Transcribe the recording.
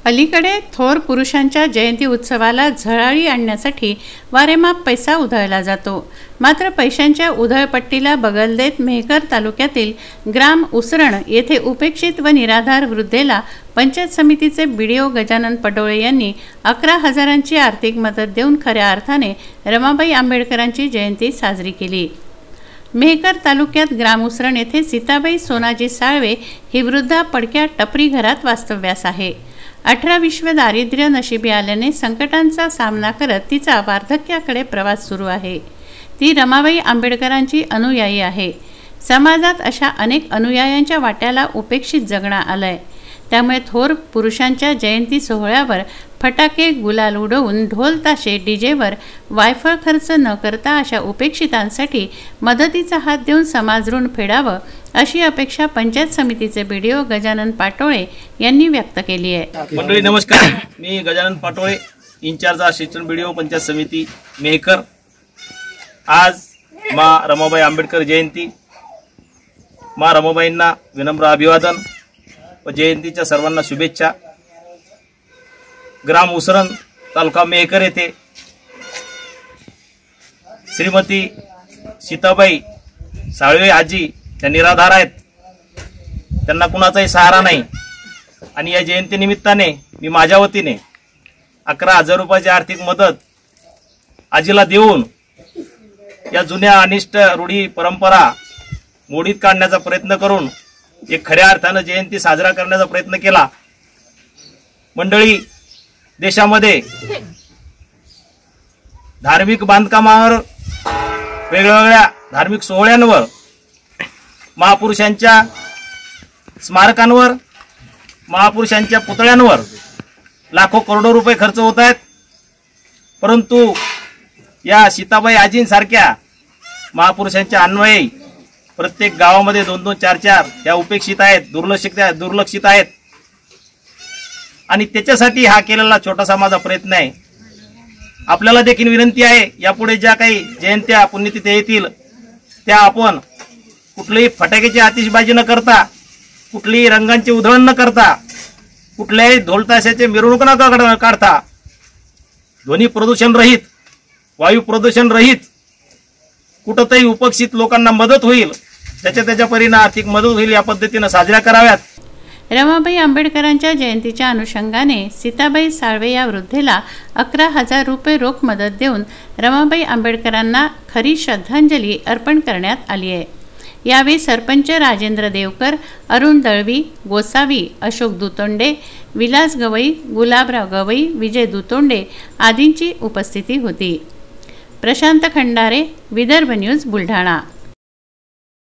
अलीकडे थोर पुरुषांच्या जयंती उत्सवाला झळाळी आणण्यासाठी वारेमाप पैसा उधळला जातो। मात्र पैशांच्या उधळपट्टीला बगल देत मेहकर तालुक्यातील ग्राम उसरण येथे उपेक्षित व निराधार वृद्धेला पंचायत समितीचे बीडीओ गजानन पडोळे यांनी 11,000ची आर्थिक मदत देऊन खऱ्या अर्थाने रमाबाई आंबेडकरांची जयंती साजरी केली। मेहकर तालुक्यात ग्राम उसरण येथे सीताबाई सोनाजी साळवे ही वृद्धा पडक्या टपरी घरात वास्तव्यास आहे। 18 दारिद्र्य नशिबी आल्याने संकटांचा सामना करत तिचा वार्धक्याकडे प्रवास सुरू आहे। ती रमाबाई आंबेडकरांची अनुयायी आहे। समाजात अशा अनेक अनुयायांच्या वाट्याला उपेक्षित जगणं आलंय। त्यामुळे थोर पुरुषांच्या जयंती सोहळ्यावर फटाके गुलाल उडवून ढोल ताशे डीजेवर वायफळ खर्च न करता अशा उपेक्षितांसाठी मदतीचा हात देऊन समाज ऋण फेडावं अशी अपेक्षा पंचायत समितीचे बीडीओ गजानन पाटोळे यांनी व्यक्त केली आहे। मंडळी नमस्कार, मी Gajanan Patole, in-charge assistant BDO panchayat समिती मेहकर। आज मा रमाबाई आंबेडकर जयंती। मा रमाबाईंना विनम्र अभिवादन व जयंतीच्या सर्वांना शुभेच्छा। ग्राम उसरण तालुका मेहकर येथे श्रीमती सीताबाई साळवे आजी त्या निराधार आहेत, त्यांना कुणाचाही सहारा नाही आणि या जयंती निमित्ताने मी माझ्या वतीने 11,000 रुपयाची आर्थिक मदत आजीला देऊन या जुन्या अनिष्ट रूढी परंपरा मोडीत काढण्याचा प्रयत्न करून एक खऱ्या अर्थाने जयंती साजरा करण्याचा प्रयत्न केला। मंडळी, देशामध्ये धार्मिक बांधकामावर वेगवेगळ्या धार्मिक सोहळ्यांवर महापुरुषांच्या स्मारकांवर महापुरुषांच्या पुतळ्यांवर लाखो करोडो रुपये खर्च होत आहेत, परंतु या सीताबाई आजींसारख्या महापुरुषांच्या अन्वयी प्रत्येक गावामध्ये 2-2, 4-4 या उपेक्षित आहेत, दुर्लक्षित आहेत आणि त्याच्यासाठी हा केलेला छोटासा माझा प्रयत्न आहे। आपल्याला देखील विनंती आहे, यापुढे ज्या काही जयंत्या पुण्यतिथ्या येतील त्या आपण कुठलीही फटाक्याची आतिषबाजी न करता, कुठलीही रंगांची उधळण न करता, कुठल्याही ढोलताशाचे मिरवणूक न काढता, ध्वनी प्रदूषण रहित, वायू प्रदूषण रहित, कुठंतरी उपेक्षित लोकांना मदत होईल, त्याच्या परीने आर्थिक मदत होईल या पद्धतीने साजऱ्या कराव्यात। रमाबाई आंबेडकरांच्या जयंतीच्या अनुषंगाने सीताबाई साळवे या वृद्धेला 11,000 रुपये रोख मदत देऊन रमाबाई आंबेडकरांना खरी श्रद्धांजली अर्पण करण्यात आली आहे। यावेळी सरपंच राजेंद्र देवकर, अरुण दळवी, गोसावी, अशोक दुतोंडे, विलास गवई, गुलाबराव गवई, विजय दुतोंडे आदींची उपस्थिती होती। प्रशांत खंडारे, विदर्भ न्यूज, बुलढाणा।